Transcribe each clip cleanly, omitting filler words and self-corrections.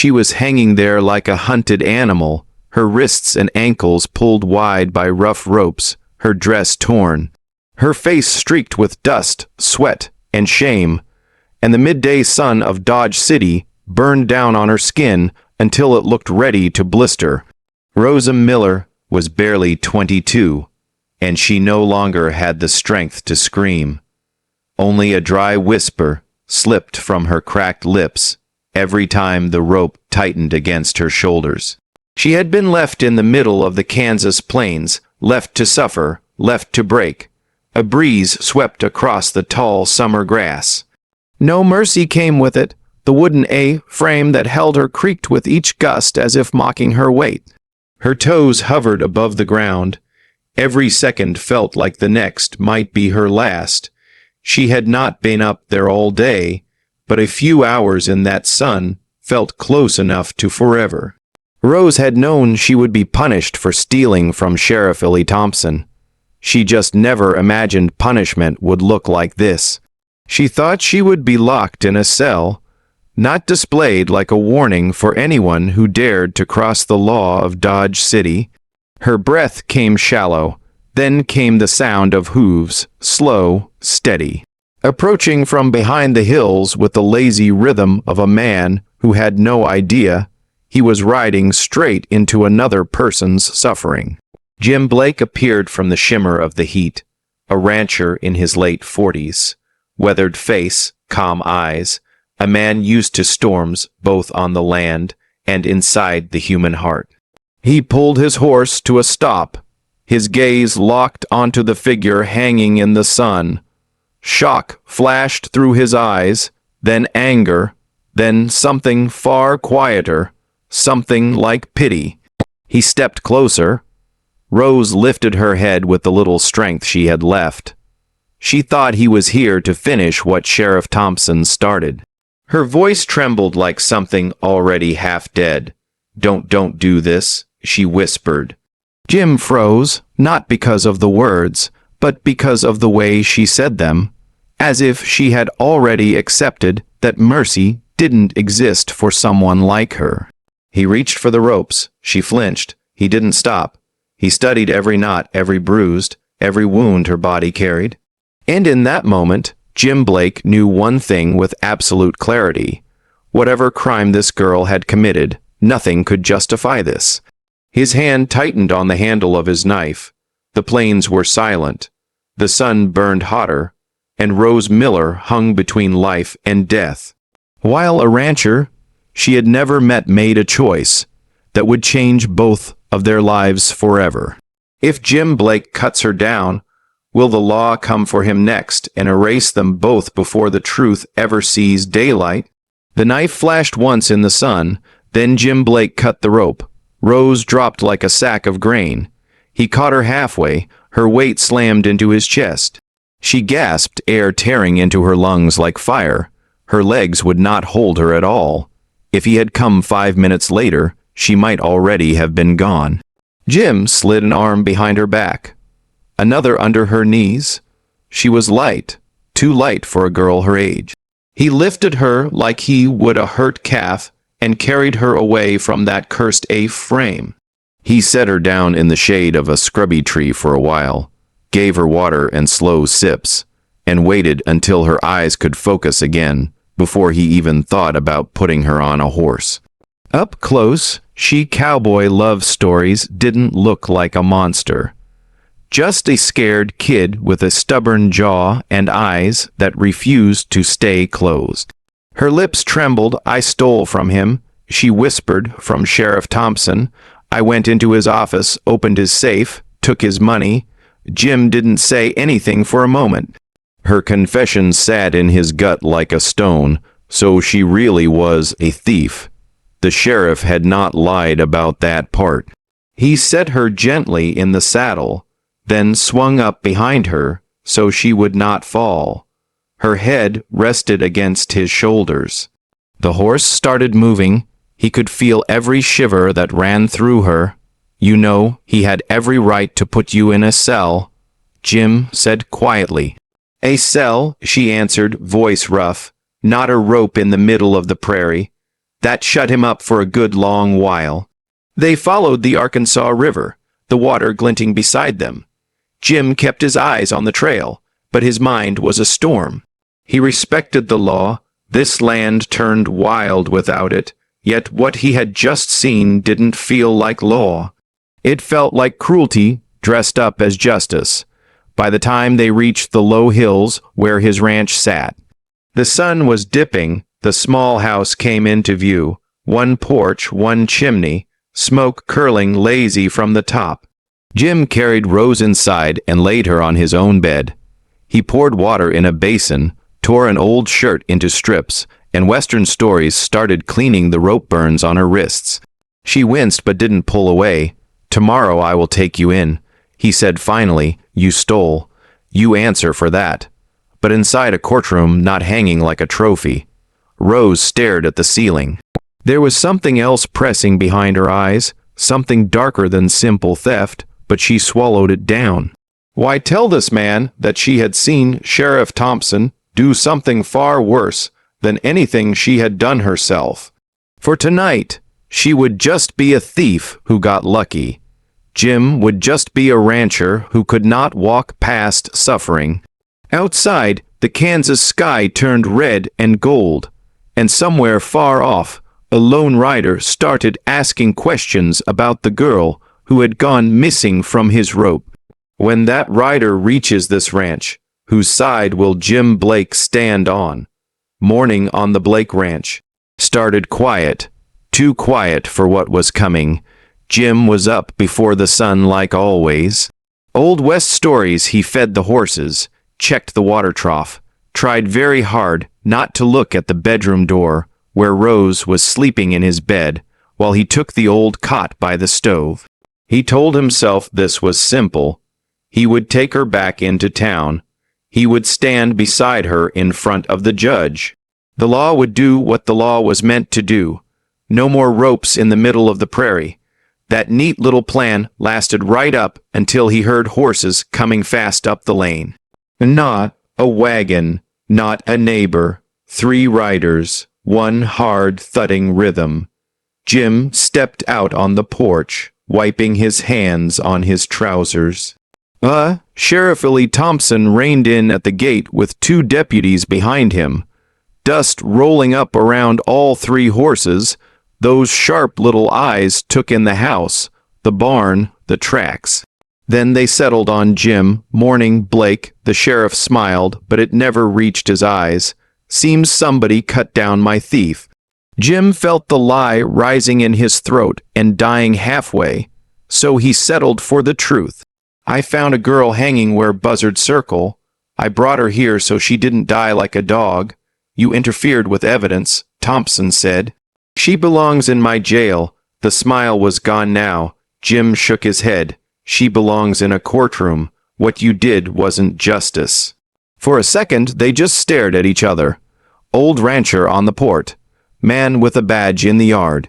She was hanging there like a hunted animal, her wrists and ankles pulled wide by rough ropes, her dress torn, her face streaked with dust, sweat, and shame, and the midday sun of Dodge City burned down on her skin until it looked ready to blister. Rosa Miller was barely 22, and she no longer had the strength to scream. Only a dry whisper slipped from her cracked lips every time the rope tightened against her shoulders. She had been left in the middle of the Kansas plains, left to suffer, left to break. A breeze swept across the tall summer grass. No mercy came with it. The wooden A-frame that held her creaked with each gust as if mocking her weight. Her toes hovered above the ground. Every second felt like the next might be her last. She had not been up there all day, but a few hours in that sun felt close enough to forever. Rose had known she would be punished for stealing from Sheriff Illy Thompson. She just never imagined punishment would look like this. She thought she would be locked in a cell, not displayed like a warning for anyone who dared to cross the law of Dodge City. Her breath came shallow, then came the sound of hooves, slow, steady, approaching from behind the hills with the lazy rhythm of a man who had no idea he was riding straight into another person's suffering. Jim Blake appeared from the shimmer of the heat, a rancher in his late 40s, weathered face, calm eyes, a man used to storms both on the land and inside the human heart. He pulled his horse to a stop, his gaze locked onto the figure hanging in the sun. Shock flashed through his eyes, then anger, then something far quieter, something like pity. He stepped closer. Rose lifted her head with the little strength she had left. She thought he was here to finish what Sheriff Thompson started. Her voice trembled like something already half dead. Don't do this," she whispered. Jim froze, not because of the words, but because of the way she said them, as if she had already accepted that mercy didn't exist for someone like her. He reached for the ropes. She flinched. He didn't stop. He studied every knot, every bruised, every wound her body carried. And in that moment, Jim Blake knew one thing with absolute clarity. Whatever crime this girl had committed, nothing could justify this. His hand tightened on the handle of his knife. The plains were silent. The sun burned hotter, and Rose Miller hung between life and death. While a rancher, she had never made a choice that would change both of their lives forever. If Jim Blake cuts her down, will the law come for him next and erase them both before the truth ever sees daylight? The knife flashed once in the sun, then Jim Blake cut the rope. Rose dropped like a sack of grain. He caught her halfway, her weight slammed into his chest. She gasped, air tearing into her lungs like fire. Her legs would not hold her at all. If he had come 5 minutes later, she might already have been gone. Jim slid an arm behind her back, another under her knees. She was light, too light for a girl her age. He lifted her like he would a hurt calf and carried her away from that cursed A-frame. He set her down in the shade of a scrubby tree for a while, gave her water and slow sips, and waited until her eyes could focus again before he even thought about putting her on a horse. Up close, cowboy love stories didn't look like a monster. Just a scared kid with a stubborn jaw and eyes that refused to stay closed. Her lips trembled. "I stole from him," she whispered, "from Sheriff Thompson. I went into his office, opened his safe, took his money." Jim didn't say anything for a moment. Her confession sat in his gut like a stone, so she really was a thief. The sheriff had not lied about that part. He set her gently in the saddle, then swung up behind her so she would not fall. Her head rested against his shoulders. The horse started moving. He could feel every shiver that ran through her. "You know, he had every right to put you in a cell," Jim said quietly. "A cell," she answered, voice rough, "not a rope in the middle of the prairie. That shut him up for a good long while. They followed the Arkansas River, the water glinting beside them. Jim kept his eyes on the trail, but his mind was a storm. He respected the law. This land turned wild without it, yet what he had just seen didn't feel like law. It felt like cruelty dressed up as justice. By the time they reached the low hills where his ranch sat, the sun was dipping. The small house came into view, one porch, one chimney, smoke curling lazy from the top. Jim carried Rose inside and laid her on his own bed. He poured water in a basin, tore an old shirt into strips, and Western Stories started cleaning the rope burns on her wrists. She winced but didn't pull away. "Tomorrow I will take you in," he said finally. "You stole. You answer for that." But inside a courtroom, not hanging like a trophy. Rose stared at the ceiling. There was something else pressing behind her eyes, something darker than simple theft, but she swallowed it down. Why tell this man that she had seen Sheriff Thompson do something far worse than anything she had done herself? For tonight, she would just be a thief who got lucky. Jim would just be a rancher who could not walk past suffering. Outside, the Kansas sky turned red and gold, and somewhere far off, a lone rider started asking questions about the girl who had gone missing from his rope. When that rider reaches this ranch, whose side will Jim Blake stand on? Morning on the Blake Ranch started quiet, too quiet for what was coming. Jim was up before the sun like always. Old West stories he fed the horses, checked the water trough, tried very hard not to look at the bedroom door where Rose was sleeping in his bed while he took the old cot by the stove. He told himself this was simple. He would take her back into town. He would stand beside her in front of the judge. The law would do what the law was meant to do. No more ropes in the middle of the prairie. That neat little plan lasted right up until he heard horses coming fast up the lane. Not a wagon, not a neighbor. 3 riders, one hard thudding rhythm. Jim stepped out on the porch, wiping his hands on his trousers. Sheriff Willie Thompson reined in at the gate with 2 deputies behind him. Dust rolling up around all 3 horses. Those sharp little eyes took in the house, the barn, the tracks. Then they settled on Jim. "Morning, Blake." The sheriff smiled, but it never reached his eyes. "Seems somebody cut down my thief." Jim felt the lie rising in his throat and dying halfway, so he settled for the truth. "I found a girl hanging where Buzzard Circle. I brought her here so she didn't die like a dog. You interfered with evidence," Thompson said. "She belongs in my jail." The smile was gone now. Jim shook his head. "She belongs in a courtroom. What you did wasn't justice." For a second, they just stared at each other. Old rancher on the port. Man with a badge in the yard.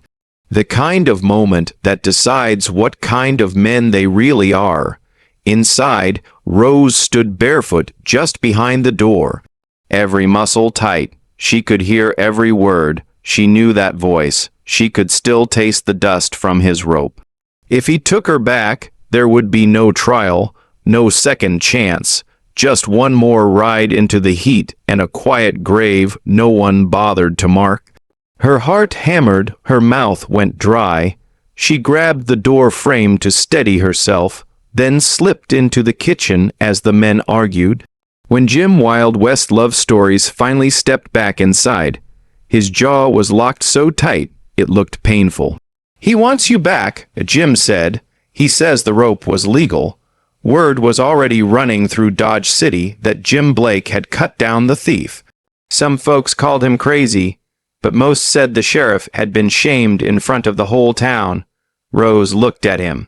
The kind of moment that decides what kind of men they really are. Inside, Rose stood barefoot just behind the door. Every muscle tight. She could hear every word. She knew that voice. She could still taste the dust from his rope. If he took her back, there would be no trial, no second chance. Just one more ride into the heat and a quiet grave no one bothered to mark. Her heart hammered, her mouth went dry. She grabbed the door frame to steady herself, then slipped into the kitchen as the men argued. When Jim WildWest Love Stories finally stepped back inside, his jaw was locked so tight it looked painful. "He wants you back," Jim said. "He says the rope was legal." Word was already running through Dodge City that Jim Blake had cut down the thief. Some folks called him crazy, but most said the sheriff had been shamed in front of the whole town. Rose looked at him.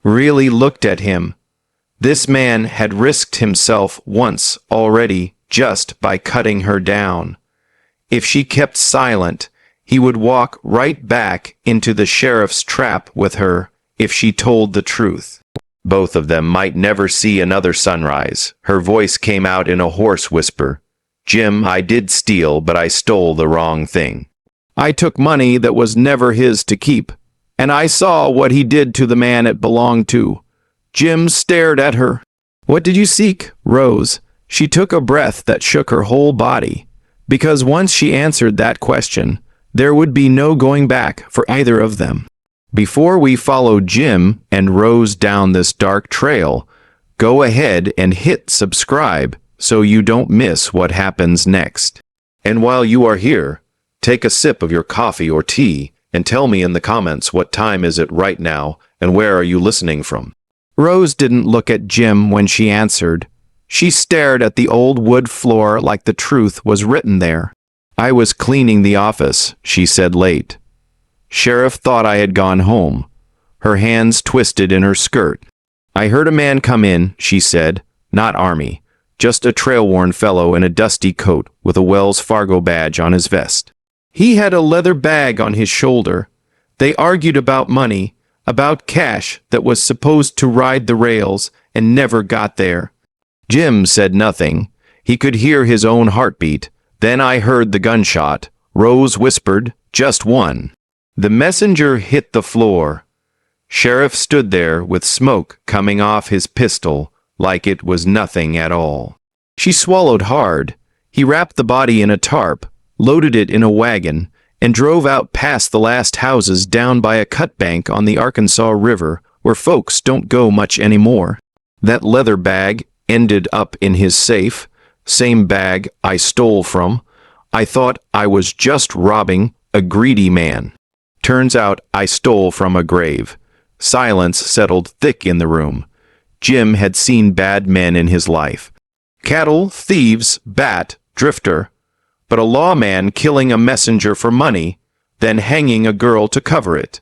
Really looked at him. This man had risked himself once already just by cutting her down. If she kept silent, he would walk right back into the sheriff's trap with her if she told the truth. Both of them might never see another sunrise. Her voice came out in a hoarse whisper. "Jim, I did steal, but I stole the wrong thing." I took money that was never his to keep, and I saw what he did to the man it belonged to." Jim stared at her. "What did you seek, Rose?" She took a breath that shook her whole body, because once she answered that question, there would be no going back for either of them. Before we follow Jim and Rose down this dark trail, go ahead and hit subscribe so you don't miss what happens next. And while you are here, take a sip of your coffee or tea and tell me in the comments what time is it right now and where are you listening from. Rose didn't look at Jim when she answered. She stared at the old wood floor like the truth was written there. "I was cleaning the office," she said late. "Sheriff thought I had gone home." Her hands twisted in her skirt. "I heard a man come in," she said. "Not Army. Just a trail-worn fellow in a dusty coat with a Wells Fargo badge on his vest. He had a leather bag on his shoulder. They argued about money, about cash that was supposed to ride the rails and never got there." Jim said nothing. He could hear his own heartbeat. "Then I heard the gunshot," Rose whispered, "just one." The messenger hit the floor. Sheriff stood there with smoke coming off his pistol like it was nothing at all. She swallowed hard. He wrapped the body in a tarp, loaded it in a wagon, and drove out past the last houses down by a cut bank on the Arkansas River where folks don't go much anymore. That leather bag ended up in his safe, same bag I stole from. I thought I was just robbing a greedy man. Turns out I stole from a grave. Silence settled thick in the room. Jim had seen bad men in his life. Cattle, thieves, bat, drifter. But a lawman killing a messenger for money, then hanging a girl to cover it.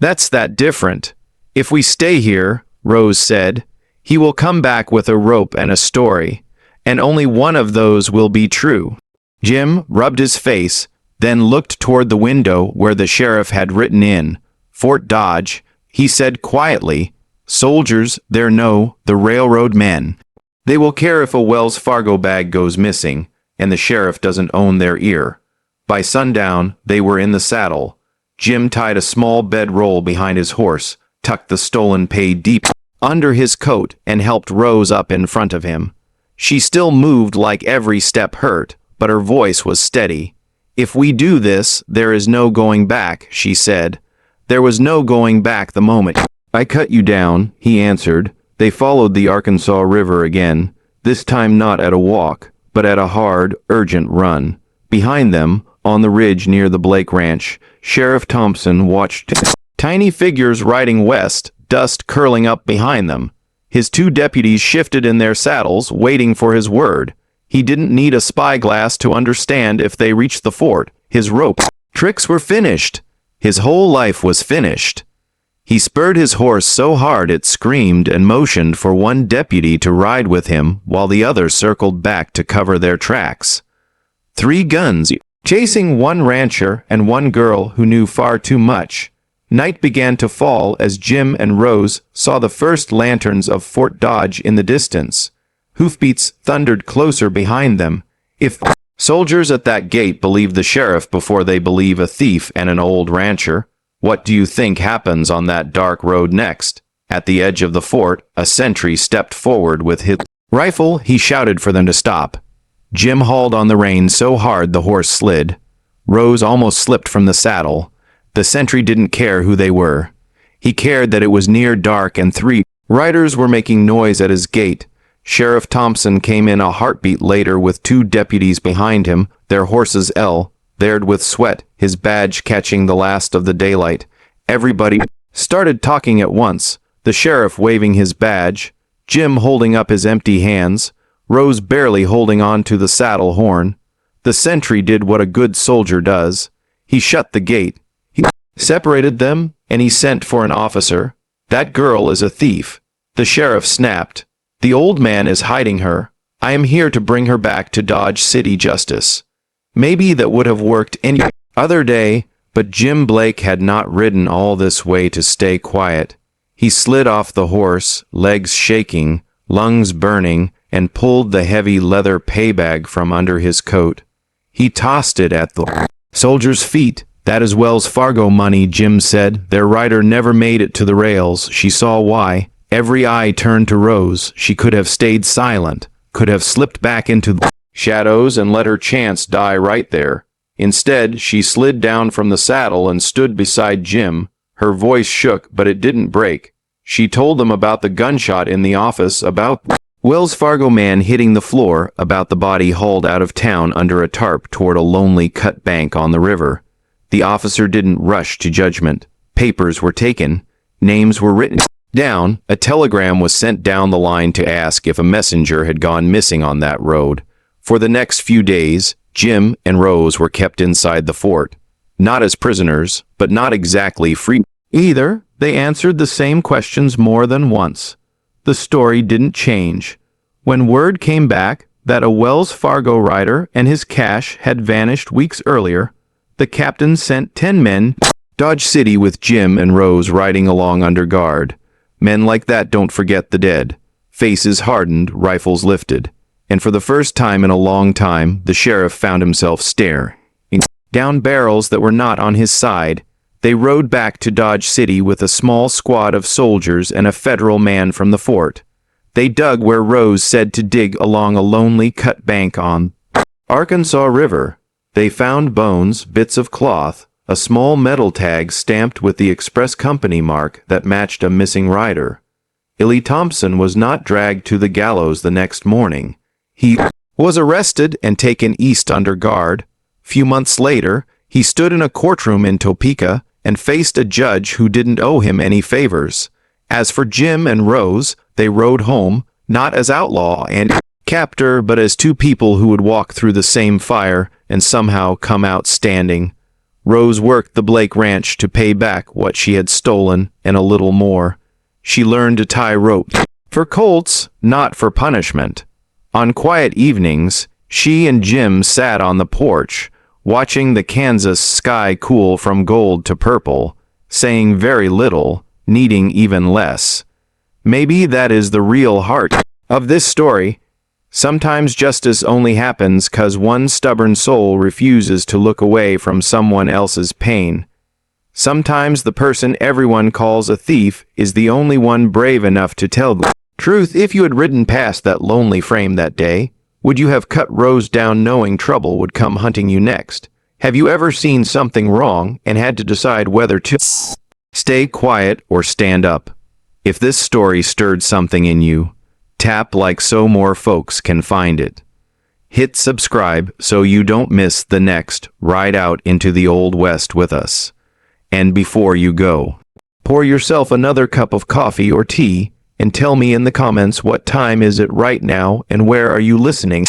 That's that different. "If we stay here," Rose said, "he will come back with a rope and a story, and only one of those will be true." Jim rubbed his face, then looked toward the window where the sheriff had written in, "Fort Dodge." He said quietly, "Soldiers, there know the railroad men. They will care if a Wells Fargo bag goes missing, and the sheriff doesn't own their ear." By sundown, they were in the saddle. Jim tied a small bedroll behind his horse, tucked the stolen pay deep under his coat, and helped Rose up in front of him. She still moved like every step hurt, but her voice was steady. "If we do this, there is no going back," she said. There was no going back the moment. "I cut you down," he answered. They followed the Arkansas River again, this time not at a walk, but at a hard, urgent run. Behind them, on the ridge near the Blake Ranch, Sheriff Thompson watched tiny figures riding west, dust curling up behind them. His two deputies shifted in their saddles, waiting for his word. He didn't need a spyglass to understand if they reached the fort. His rope tricks were finished. His whole life was finished. He spurred his horse so hard it screamed and motioned for one deputy to ride with him while the other circled back to cover their tracks. 3 guns, chasing one rancher and one girl who knew far too much. Night began to fall as Jim and Rose saw the first lanterns of Fort Dodge in the distance. Hoofbeats thundered closer behind them. If soldiers at that gate believe the sheriff before they believe a thief and an old rancher, what do you think happens on that dark road next? At the edge of the fort, a sentry stepped forward with his rifle. He shouted for them to stop. Jim hauled on the reins so hard the horse slid. Rose almost slipped from the saddle. The sentry didn't care who they were. He cared that it was near dark and 3 riders were making noise at his gate. Sheriff Thompson came in a heartbeat later with 2 deputies behind him, their horses bared with sweat, his badge catching the last of the daylight. Everybody started talking at once, the sheriff waving his badge, Jim holding up his empty hands, Rose barely holding on to the saddle horn. The sentry did what a good soldier does. He shut the gate. He separated them, and he sent for an officer. "That girl is a thief," the sheriff snapped. "The old man is hiding her. I am here to bring her back to Dodge City Justice." Maybe that would have worked any other day, but Jim Blake had not ridden all this way to stay quiet. He slid off the horse, legs shaking, lungs burning, and pulled the heavy leather pay bag from under his coat. He tossed it at the soldier's feet, That is Wells Fargo money, Jim said. Their rider never made it to the rails. She saw why. Every eye turned to Rose. She could have stayed silent, could have slipped back into the shadows and let her chance die right there. Instead, she slid down from the saddle and stood beside Jim. Her voice shook, but it didn't break. She told them about the gunshot in the office, about Wells Fargo man hitting the floor, about the body hauled out of town under a tarp toward a lonely cut bank on the river. The officer didn't rush to judgment. Papers were taken. Names were written down. A telegram was sent down the line to ask if a messenger had gone missing on that road. For the next few days, Jim and Rose were kept inside the fort. Not as prisoners, but not exactly free either. They answered the same questions more than once. The story didn't change. When word came back that a Wells Fargo rider and his cash had vanished weeks earlier, the captain sent 10 men to Dodge City with Jim and Rose riding along under guard. Men like that don't forget the dead. Faces hardened, rifles lifted. And for the first time in a long time, the sheriff found himself staring down barrels that were not on his side. They rode back to Dodge City with a small squad of soldiers and a federal man from the fort. They dug where Rose said to dig, along a lonely cut bank on Arkansas River. They found bones, bits of cloth, a small metal tag stamped with the express company mark that matched a missing rider. Illy Thompson was not dragged to the gallows the next morning. He was arrested and taken east under guard. Few months later, he stood in a courtroom in Topeka and faced a judge who didn't owe him any favors. As for Jim and Rose, they rode home, not as outlaw and captor, but as two people who would walk through the same fire and somehow come out standing. Rose worked the Blake Ranch to pay back what she had stolen and a little more. She learned to tie ropes for colts, not for punishment. On quiet evenings, she and Jim sat on the porch, watching the Kansas sky cool from gold to purple, saying very little, needing even less. Maybe that is the real heart of this story. Sometimes justice only happens 'cause one stubborn soul refuses to look away from someone else's pain. Sometimes the person everyone calls a thief is the only one brave enough to tell the truth. If you had ridden past that lonely frame that day, would you have cut Rose down knowing trouble would come hunting you next? Have you ever seen something wrong and had to decide whether to stay quiet or stand up? If this story stirred something in you, tap like so more folks can find it. Hit subscribe so you don't miss the next ride out into the Old West with us. And before you go, pour yourself another cup of coffee or tea and tell me in the comments what time is it right now and where are you listening